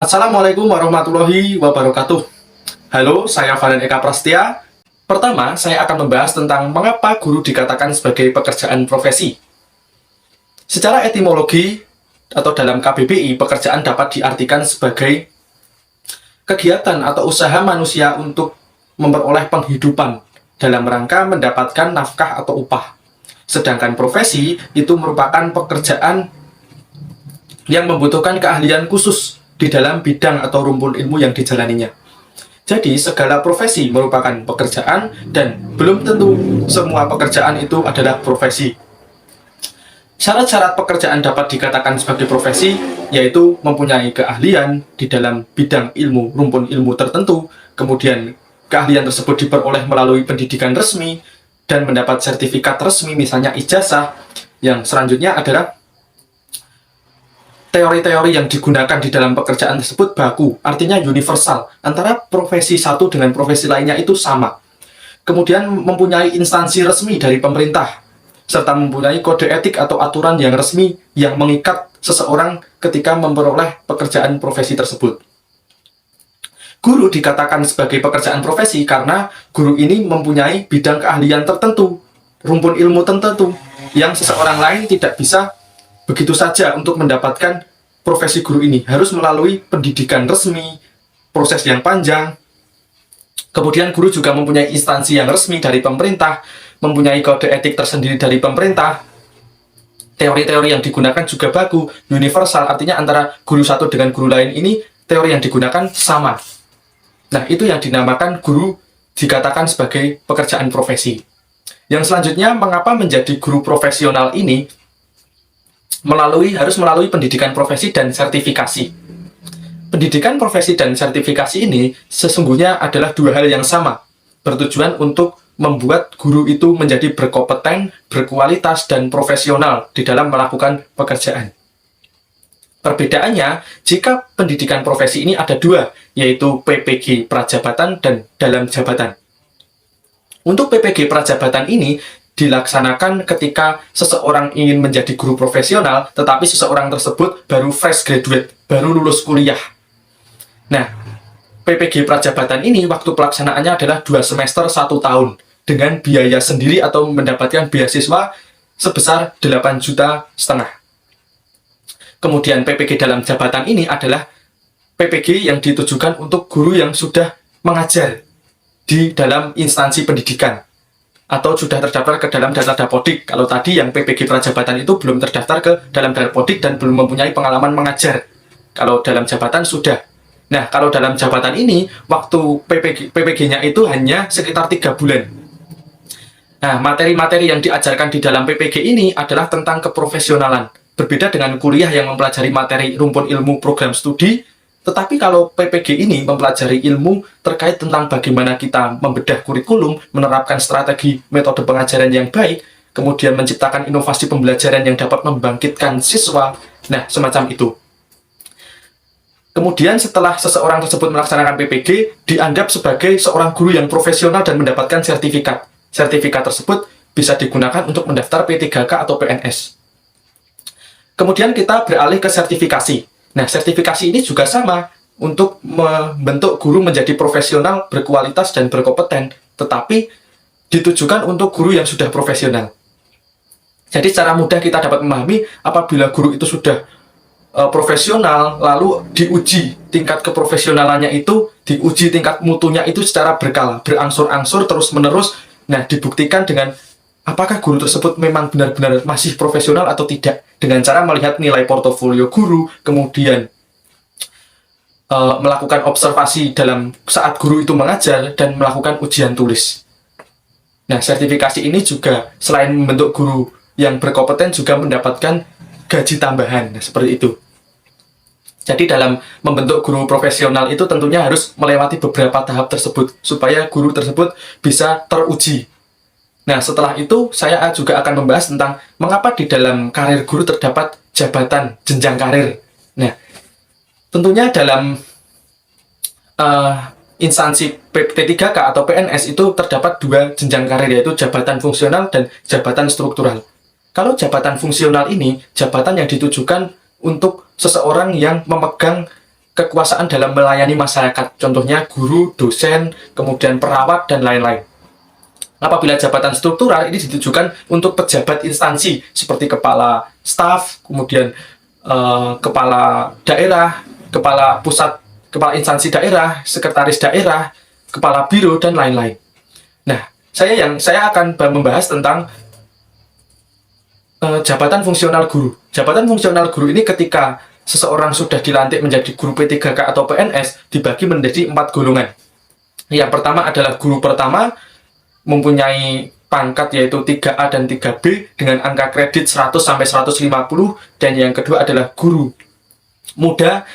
Assalamualaikum warahmatullahi wabarakatuh. Halo, saya Valen Eka Prastia. Pertama, saya akan membahas tentang mengapa guru dikatakan sebagai pekerjaan profesi. Secara etimologi atau dalam KBBI, pekerjaan dapat diartikan sebagai kegiatan atau usaha manusia untuk memperoleh penghidupan dalam rangka mendapatkan nafkah atau upah. Sedangkan profesi itu merupakan pekerjaan yang membutuhkan keahlian khusus di dalam bidang atau rumpun ilmu yang dijalaninya. Jadi, segala profesi merupakan pekerjaan dan belum tentu semua pekerjaan itu adalah profesi. Syarat-syarat pekerjaan dapat dikatakan sebagai profesi yaitu mempunyai keahlian di dalam bidang ilmu, rumpun ilmu tertentu, kemudian keahlian tersebut diperoleh melalui pendidikan resmi dan mendapat sertifikat resmi, misalnya ijazah. Yang selanjutnya adalah teori-teori yang digunakan di dalam pekerjaan tersebut baku, artinya universal, antara profesi satu dengan profesi lainnya itu sama. Kemudian mempunyai instansi resmi dari pemerintah, serta mempunyai kode etik atau aturan yang resmi yang mengikat seseorang ketika memperoleh pekerjaan profesi tersebut. Guru dikatakan sebagai pekerjaan profesi karena guru ini mempunyai bidang keahlian tertentu, rumpun ilmu tertentu, yang seseorang lain tidak bisa begitu saja. Untuk mendapatkan profesi guru ini harus melalui pendidikan resmi, proses yang panjang. Kemudian guru juga mempunyai instansi yang resmi dari pemerintah, mempunyai kode etik tersendiri dari pemerintah. Teori-teori yang digunakan juga baku, universal, artinya antara guru satu dengan guru lain ini teori yang digunakan sama. Nah, itu yang dinamakan guru dikatakan sebagai pekerjaan profesi. Yang selanjutnya, mengapa menjadi guru profesional ini harus melalui pendidikan profesi dan sertifikasi. Pendidikan profesi dan sertifikasi ini sesungguhnya adalah dua hal yang sama, bertujuan untuk membuat guru itu menjadi berkompeten, berkualitas, dan profesional di dalam melakukan pekerjaan. Perbedaannya, jika pendidikan profesi ini ada dua, yaitu PPG prajabatan dan dalam jabatan. Untuk PPG prajabatan ini dilaksanakan ketika seseorang ingin menjadi guru profesional, tetapi seseorang tersebut baru fresh graduate, baru lulus kuliah. Nah, PPG prajabatan ini waktu pelaksanaannya adalah 2 semester 1 tahun dengan biaya sendiri atau mendapatkan beasiswa sebesar 8,5 juta. Kemudian PPG dalam jabatan ini adalah PPG yang ditujukan untuk guru yang sudah mengajar di dalam instansi pendidikan atau sudah terdaftar ke dalam data Dapodik. Kalau tadi yang PPG prajabatan itu belum terdaftar ke dalam Dapodik dan belum mempunyai pengalaman mengajar. Kalau dalam jabatan sudah. Nah, kalau dalam jabatan ini, waktu PPG-nya itu hanya sekitar 3 bulan. Nah, materi-materi yang diajarkan di dalam PPG ini adalah tentang keprofesionalan. Berbeda dengan kuliah yang mempelajari materi rumpun ilmu program studi, tetapi kalau PPG ini mempelajari ilmu terkait tentang bagaimana kita membedah kurikulum, menerapkan strategi metode pengajaran yang baik, kemudian menciptakan inovasi pembelajaran yang dapat membangkitkan siswa. Nah, semacam itu. Kemudian setelah seseorang tersebut melaksanakan PPG, dianggap sebagai seorang guru yang profesional dan mendapatkan sertifikat. Sertifikat tersebut bisa digunakan untuk mendaftar P3K atau PNS. Kemudian kita beralih ke sertifikasi. Nah, sertifikasi ini juga sama untuk membentuk guru menjadi profesional, berkualitas, dan berkompeten, tetapi ditujukan untuk guru yang sudah profesional. Jadi secara mudah kita dapat memahami apabila guru itu sudah profesional, lalu diuji tingkat keprofesionalannya itu, diuji tingkat mutunya itu secara berkala, berangsur-angsur, terus-menerus. Nah, dibuktikan dengan apakah guru tersebut memang benar-benar masih profesional atau tidak, dengan cara melihat nilai portofolio guru, kemudian melakukan observasi dalam saat guru itu mengajar, dan melakukan ujian tulis. Nah, sertifikasi ini juga selain membentuk guru yang berkompeten juga mendapatkan gaji tambahan, seperti itu. Jadi dalam membentuk guru profesional itu tentunya harus melewati beberapa tahap tersebut supaya guru tersebut bisa teruji. Nah, setelah itu saya juga akan membahas tentang mengapa di dalam karir guru terdapat jabatan jenjang karir. Nah, tentunya dalam instansi P3K atau PNS itu terdapat 2 jenjang karir, yaitu jabatan fungsional dan jabatan struktural. Kalau jabatan fungsional ini, jabatan yang ditujukan untuk seseorang yang memegang kekuasaan dalam melayani masyarakat. Contohnya guru, dosen, kemudian perawat, dan lain-lain. Apabila jabatan struktural ini ditujukan untuk pejabat instansi seperti kepala staf, kemudian kepala daerah, kepala pusat, kepala instansi daerah, sekretaris daerah, kepala biro, dan lain-lain. Nah, saya akan membahas tentang jabatan fungsional guru. Jabatan fungsional guru ini ketika seseorang sudah dilantik menjadi guru P3K atau PNS dibagi menjadi 4 golongan. Yang pertama adalah guru pertama, mempunyai pangkat yaitu 3A dan 3B dengan angka kredit 100-150, dan yang kedua adalah guru muda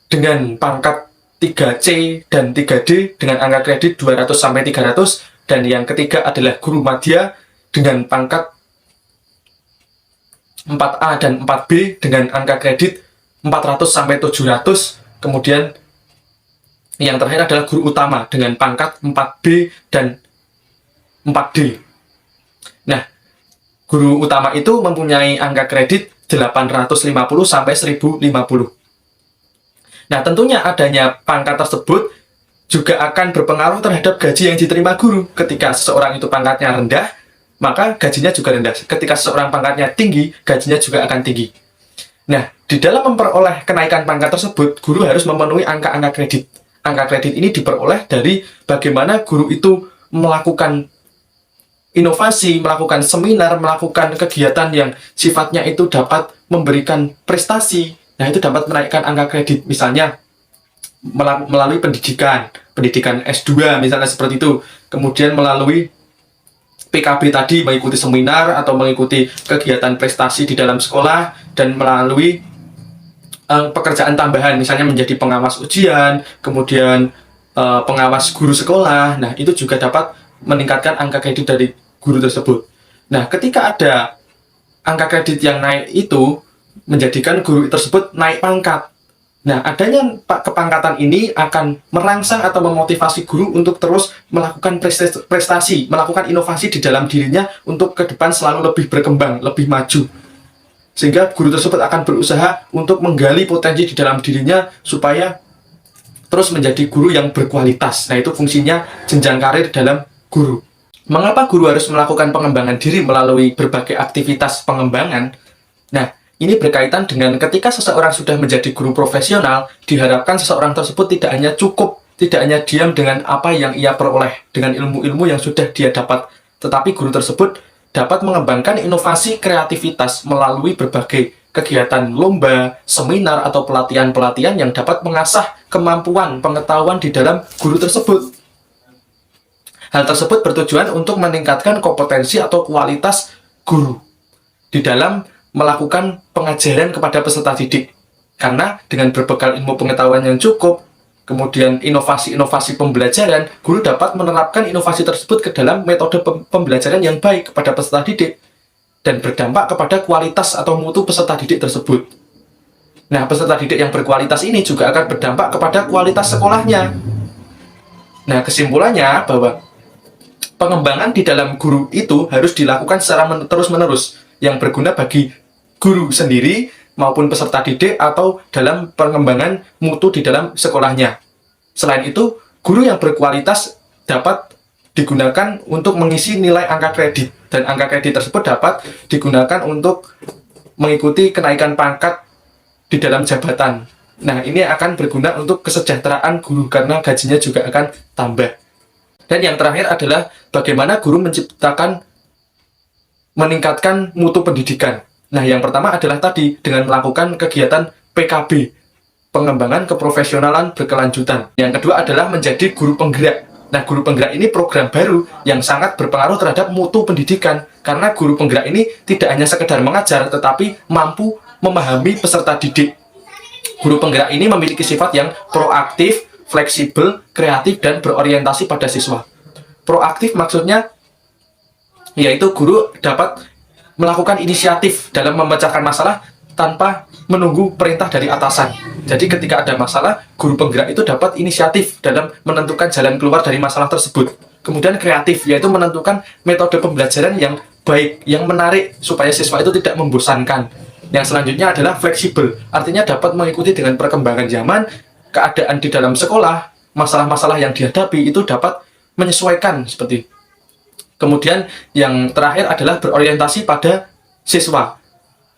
dengan pangkat 3C dan 3D dengan angka kredit 200-300, dan yang ketiga adalah guru madya dengan pangkat 4A dan 4B dengan angka kredit 400-700, kemudian yang terakhir adalah guru utama dengan pangkat 4B dan 4D. Nah, guru utama itu mempunyai angka kredit 850-1050. Nah, tentunya adanya pangkat tersebut juga akan berpengaruh terhadap gaji yang diterima guru. Ketika seseorang itu pangkatnya rendah, maka gajinya juga rendah. Ketika seseorang pangkatnya tinggi, gajinya juga akan tinggi. Nah, di dalam memperoleh kenaikan pangkat tersebut, guru harus memenuhi angka-angka kredit. Angka kredit ini diperoleh dari bagaimana guru itu melakukan inovasi, melakukan seminar, melakukan kegiatan yang sifatnya itu dapat memberikan prestasi. Nah, itu dapat menaikkan angka kredit. Misalnya, melalui pendidikan S2 misalnya seperti itu. Kemudian melalui PKB tadi, mengikuti seminar atau mengikuti kegiatan prestasi di dalam sekolah, dan melalui pekerjaan tambahan, misalnya menjadi pengawas ujian, kemudian pengawas guru sekolah. Nah, itu juga dapat meningkatkan angka kredit dari guru tersebut. Nah, ketika ada angka kredit yang naik itu menjadikan guru tersebut naik pangkat. Nah, adanya kepangkatan ini akan merangsang atau memotivasi guru untuk terus melakukan prestasi, melakukan inovasi di dalam dirinya untuk ke depan selalu lebih berkembang, lebih maju. Sehingga guru tersebut akan berusaha untuk menggali potensi di dalam dirinya supaya terus menjadi guru yang berkualitas. Nah, itu fungsinya jenjang karir dalam guru. Mengapa guru harus melakukan pengembangan diri melalui berbagai aktivitas pengembangan? Nah, ini berkaitan dengan ketika seseorang sudah menjadi guru profesional, diharapkan seseorang tersebut tidak hanya diam dengan apa yang ia peroleh, dengan ilmu-ilmu yang sudah dia dapat, tetapi guru tersebut dapat mengembangkan inovasi kreativitas melalui berbagai kegiatan lomba, seminar, atau pelatihan-pelatihan yang dapat mengasah kemampuan pengetahuan di dalam guru tersebut. Hal tersebut bertujuan untuk meningkatkan kompetensi atau kualitas guru di dalam melakukan pengajaran kepada peserta didik. Karena dengan berbekal ilmu pengetahuan yang cukup, kemudian inovasi-inovasi pembelajaran, guru dapat menerapkan inovasi tersebut ke dalam metode pembelajaran yang baik kepada peserta didik dan berdampak kepada kualitas atau mutu peserta didik tersebut. Nah, peserta didik yang berkualitas ini juga akan berdampak kepada kualitas sekolahnya. Nah, kesimpulannya bahwa pengembangan di dalam guru itu harus dilakukan secara terus-menerus yang berguna bagi guru sendiri maupun peserta didik atau dalam pengembangan mutu di dalam sekolahnya. Selain itu, guru yang berkualitas dapat digunakan untuk mengisi nilai angka kredit, dan angka kredit tersebut dapat digunakan untuk mengikuti kenaikan pangkat di dalam jabatan. Nah, ini akan berguna untuk kesejahteraan guru karena gajinya juga akan tambah. Dan yang terakhir adalah bagaimana guru meningkatkan mutu pendidikan. Nah, yang pertama adalah tadi dengan melakukan kegiatan PKB, pengembangan keprofesionalan berkelanjutan. Yang kedua adalah menjadi guru penggerak. Nah, guru penggerak ini program baru yang sangat berpengaruh terhadap mutu pendidikan, karena guru penggerak ini tidak hanya sekedar mengajar, tetapi mampu memahami peserta didik. Guru penggerak ini memiliki sifat yang proaktif, fleksibel, kreatif, dan berorientasi pada siswa. Proaktif maksudnya yaitu guru dapat melakukan inisiatif dalam memecahkan masalah tanpa menunggu perintah dari atasan. Jadi ketika ada masalah, guru penggerak itu dapat inisiatif dalam menentukan jalan keluar dari masalah tersebut. Kemudian kreatif, yaitu menentukan metode pembelajaran yang baik, yang menarik, supaya siswa itu tidak membosankan. Yang selanjutnya adalah fleksibel, artinya dapat mengikuti dengan perkembangan zaman keadaan di dalam sekolah, masalah-masalah yang dihadapi itu dapat menyesuaikan seperti. Kemudian yang terakhir adalah berorientasi pada siswa.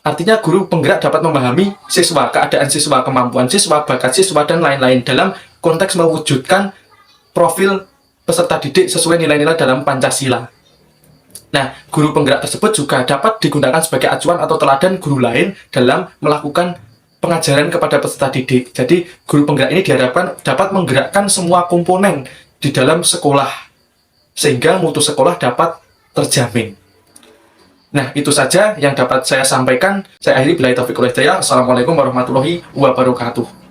Artinya guru penggerak dapat memahami siswa, keadaan siswa, kemampuan siswa, bakat siswa, dan lain-lain dalam konteks mewujudkan profil peserta didik sesuai nilai-nilai dalam Pancasila. Nah, guru penggerak tersebut juga dapat digunakan sebagai acuan atau teladan guru lain dalam melakukan pengajaran kepada peserta didik. Jadi, guru penggerak ini diharapkan dapat menggerakkan semua komponen di dalam sekolah, sehingga mutu sekolah dapat terjamin. Nah, itu saja yang dapat saya sampaikan. Saya akhiri billahi taufiq wal hidayah. Assalamualaikum warahmatullahi wabarakatuh.